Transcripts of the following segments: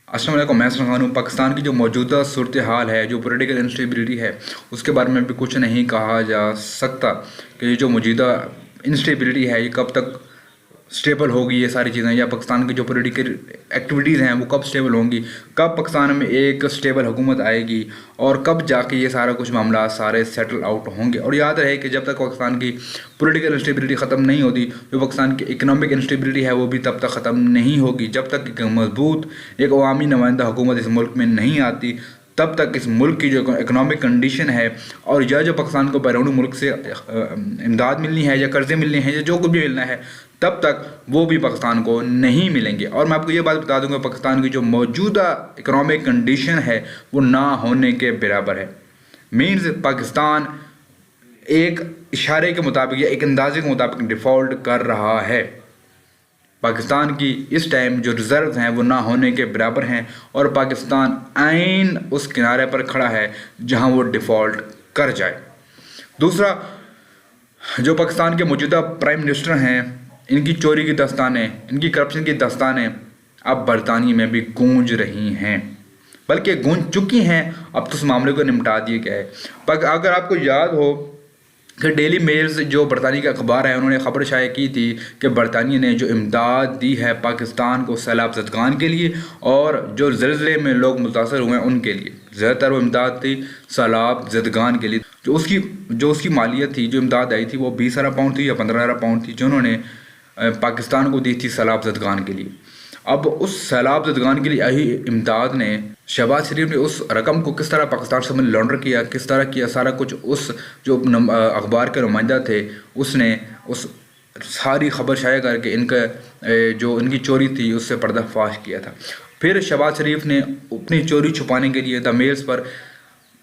السلام علیکم، میں سلمان خان ہوں۔ پاکستان کی جو موجودہ صورتحال ہے، جو پولیٹیکل انسٹیبلٹی ہے، اس کے بارے میں بھی کچھ نہیں کہا جا سکتا کہ یہ جو موجودہ انسٹیبلٹی ہے یہ کب تک سٹیبل ہوگی، یہ ساری چیزیں، یا پاکستان کی جو پولیٹیکل ایکٹیویٹیز ہیں وہ کب سٹیبل ہوں گی، کب پاکستان میں ایک سٹیبل حکومت آئے گی اور کب جا کے یہ سارا کچھ معاملات سارے سیٹل آؤٹ ہوں گے۔ اور یاد رہے کہ جب تک پاکستان کی پولیٹیکل انسٹیبلٹی ختم نہیں ہوتی، جو پاکستان کی اکنامک انسٹیبلٹی ہے وہ بھی تب تک ختم نہیں ہوگی۔ جب تک ایک مضبوط ایک عوامی نمائندہ حکومت اس ملک میں نہیں آتی، تب تک اس ملک کی جو اکنامک کنڈیشن ہے اور یا جو پاکستان کو بیرونی ملک سے امداد ملنی ہے یا قرضے ملنے ہیں یا جو کچھ بھی ملنا ہے، تب تک وہ بھی پاکستان کو نہیں ملیں گے۔ اور میں آپ کو یہ بات بتا دوں گا، پاکستان کی جو موجودہ اکنامک کنڈیشن ہے وہ نہ ہونے کے برابر ہے۔ مینز پاکستان ایک اشارے کے مطابق یا ایک اندازے کے مطابق ڈیفالٹ کر رہا ہے۔ پاکستان کی اس ٹائم جو ریزروز ہیں وہ نہ ہونے کے برابر ہیں اور پاکستان عین اس کنارے پر کھڑا ہے جہاں وہ ڈیفالٹ کر جائے۔ دوسرا، جو پاکستان کے موجودہ پرائم منسٹر ہیں، ان کی چوری کی داستانیں، ان کی کرپشن کی داستانیں اب برطانیہ میں بھی گونج رہی ہیں، بلکہ گونج چکی ہیں۔ اب تو اس معاملے کو نمٹا دیا گیا ہے۔ اگر آپ کو یاد ہو کہ ڈیلی میلز جو برطانیہ کا اخبار ہے، انہوں نے خبر شائع کی تھی کہ برطانیہ نے جو امداد دی ہے پاکستان کو سیلاب زدگان کے لیے اور جو زلزلے میں لوگ متاثر ہوئے ہیں ان کے لیے، زیادہ تر وہ امداد تھی سیلاب زدگان کے لیے۔ جو اس کی مالیت تھی، جو امداد آئی تھی، وہ 20,000 پاؤنڈ تھی یا 15,000 پاؤنڈ تھی، جو انہوں نے پاکستان کو دی تھی سیلاب زدگان کے لیے۔ اب اس سیلاب زدگان کے لیے آئی امداد نے، شہباز شریف نے اس رقم کو کس طرح پاکستان سے لانڈر کیا، کس طرح کیا، سارا کچھ اس جو اخبار کے نمائندہ تھے اس نے اس ساری خبر شائع کر کے ان کا جو ان کی چوری تھی اس سے پردہ فاش کیا تھا۔ پھر شہباز شریف نے اپنی چوری چھپانے کے لیے دا میلز پر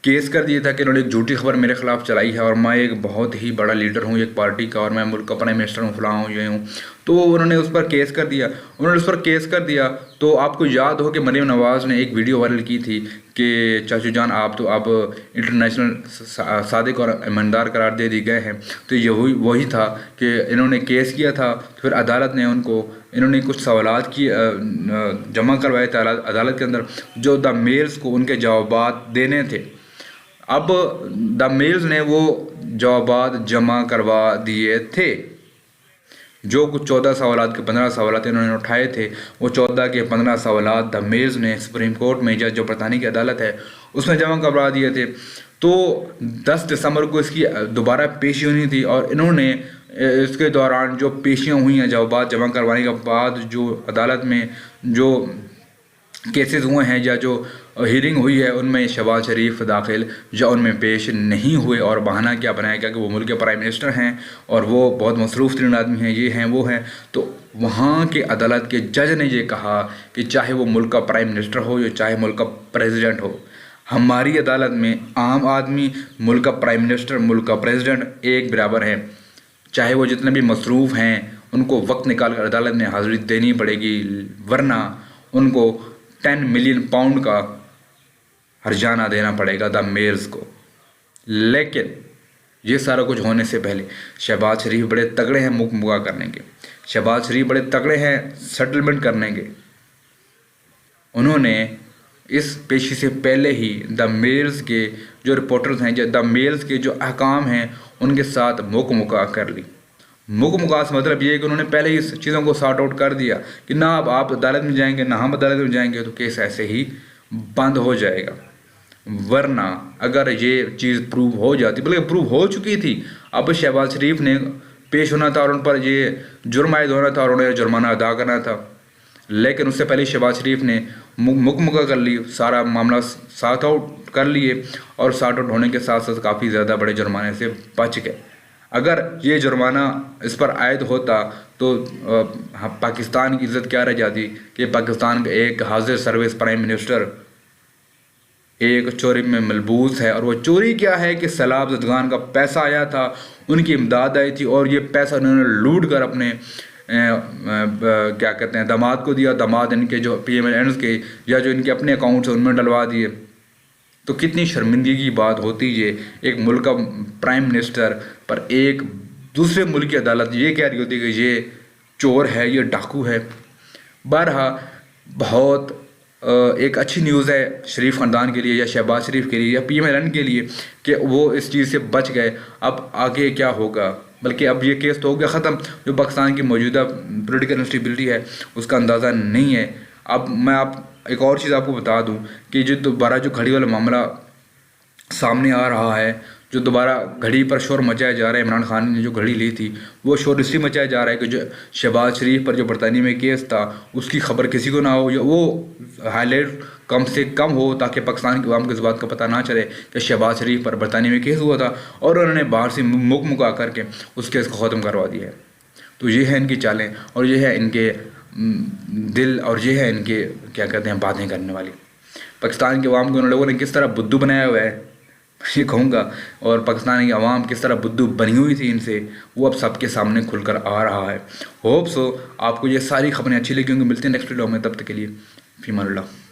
کیس کر دیا تھا کہ انہوں نے ایک جھوٹی خبر میرے خلاف چلائی ہے اور میں ایک بہت ہی بڑا لیڈر ہوں ایک پارٹی کا اور میں ملک کا پرائم منسٹر ہوں، فلاں ہوں، یہ ہوں۔ تو انہوں نے اس پر کیس کر دیا۔ تو آپ کو یاد ہو کہ مریم نواز نے ایک ویڈیو وائرل کی تھی کہ چاچو جان آپ تو اب انٹرنیشنل صادق اور ایماندار قرار دے دی گئے ہیں۔ تو یہ وہی تھا کہ انہوں نے کیس کیا تھا، پھر عدالت نے انہوں نے کچھ سوالات کی جمع کروائے تھے عدالت کے اندر، جو دا میلز کو ان کے جوابات دینے تھے۔ اب دا میلز نے وہ جوابات جمع کروا دیے تھے، جو کچھ 14 سوالات کے 15 سوالات انہوں نے اٹھائے تھے، وہ 14 کے 15 سوالات دا میلز نے سپریم کورٹ میں جو برطانیہ کی عدالت ہے اس میں جمع کروا دیے تھے۔ تو 10 دسمبر کو اس کی دوبارہ پیشی ہونی تھی اور انہوں نے اس کے دوران جو پیشیاں ہوئی ہیں، جوابات جمع کروانے کے بعد جو عدالت میں جو کیسز ہوئے ہیں یا جو ہیرنگ ہوئی ہے ان میں شہباز شریف داخل یا ان میں پیش نہیں ہوئے اور بہانہ کیا بنایا گیا کہ وہ ملک کے پرائم منسٹر ہیں اور وہ بہت مصروف ترین آدمی ہیں، یہ ہیں وہ ہیں۔ تو وہاں کے عدالت کے جج نے یہ کہا کہ چاہے وہ ملک کا پرائم منسٹر ہو یا چاہے ملک کا پریزیڈنٹ ہو، ہماری عدالت میں عام آدمی، ملک کا پرائم منسٹر، ملک کا پریزیڈنٹ ایک برابر ہیں، چاہے وہ جتنے بھی مصروف ہیں ان کو وقت نکال کر عدالت میں حاضری دینی پڑے گی، ورنہ ان کو 10 ملین پاؤنڈ کا ہرجانہ دینا پڑے گا دا میلز کو۔ لیکن یہ سارا کچھ ہونے سے پہلے شہباز شریف بڑے تگڑے ہیں مکہ کرنے کے، شہباز شریف بڑے تگڑے ہیں سیٹلمنٹ کرنے کے۔ انہوں نے اس پیشی سے پہلے ہی دا میلز کے جو رپورٹرز ہیں، دا میلز کے جو احکام ہیں ان کے ساتھ مکہ کر لی۔ مکہ سے مطلب یہ ہے کہ انہوں نے پہلے ہی اس چیزوں کو سارٹ آؤٹ کر دیا کہ نہ اب آپ عدالت میں جائیں گے نہ ہم عدالت میں جائیں گے، تو کیس ایسے ہی بند ہو جائے گا۔ ورنہ اگر یہ چیز پروو ہو جاتی، بلکہ پروو ہو چکی تھی، اب شہباز شریف نے پیش ہونا تھا اور ان پر یہ جرم عائد ہونا تھا اور انہیں جرمانہ ادا کرنا تھا، لیکن اس سے پہلے شہباز شریف نے مکہ کر لی، سارا معاملہ سارٹ آؤٹ کر لیے اور سارٹ آؤٹ ہونے کے ساتھ ساتھ کافی زیادہ بڑے جرمانے سے بچ گئے۔ اگر یہ جرمانہ اس پر عائد ہوتا تو پاکستان کی عزت کیا رہ جاتی کہ پاکستان کا ایک حاضر سروس پرائم منسٹر ایک چوری میں ملبوس ہے۔ اور وہ چوری کیا ہے کہ سیلاب زدگان کا پیسہ آیا تھا، ان کی امداد آئی تھی اور یہ پیسہ انہوں نے لوٹ کر اپنے کیا کہتے ہیں داماد کو دیا، داماد ان کے جو PMLNs کے یا جو ان کے اپنے اکاؤنٹس ہیں ان میں ڈلوا دیے۔ تو کتنی شرمندگی کی بات ہوتی یہ، ایک ملک کا پرائم منسٹر پر ایک دوسرے ملک کی عدالت یہ کہہ رہی ہوتی کہ یہ چور ہے، یہ ڈاکو ہے۔ بہرحال بہت ایک اچھی نیوز ہے شریف خاندان کے لیے یا شہباز شریف کے لیے یا پی ایم ایل این کے لیے کہ وہ اس چیز سے بچ گئے. اب آگے کیا ہوگا، بلکہ اب یہ کیس تو ہو گیا ختم. جو پاکستان کی موجودہ پولیٹیکل انسٹیبلٹی ہے اس کا اندازہ نہیں ہے. اب میں ایک اور چیز آپ کو بتا دوں کہ جو دوبارہ جو گھڑی والا معاملہ سامنے آ رہا ہے، جو دوبارہ گھڑی پر شور مچایا جا رہا ہے، عمران خان نے جو گھڑی لی تھی وہ شور اس لیے مچایا جا رہا ہے کہ جو شہباز شریف پر جو برطانیہ میں کیس تھا اس کی خبر کسی کو نہ ہو، یا وہ ہائی لائٹ کم سے کم ہو، تاکہ پاکستان کی عوام کو اس بات کا پتہ نہ چلے کہ شہباز شریف پر برطانیہ میں کیس ہوا تھا اور انہوں نے باہر سے مکا کر کے اس کیس کو ختم کروا دیا ہے. تو یہ ہے ان کی چالیں، اور یہ ہے ان کے دل، اور یہ ہے ان کے کیا کہتے ہیں باتیں کرنے والی. پاکستان کی عوام کو ان لوگوں نے کس طرح بدھو بنایا ہوا ہے یہ کہوں گا، اور پاکستان کی عوام کس طرح بدھو بنی ہوئی تھی ان سے، وہ اب سب کے سامنے کھل کر آ رہا ہے. ہوپ سو آپ کو یہ ساری خبریں اچھی لگی ہوں گی. ملتے ہیں نیکسٹ ویڈیو میں، تب تک کے لیے فی امان اللہ.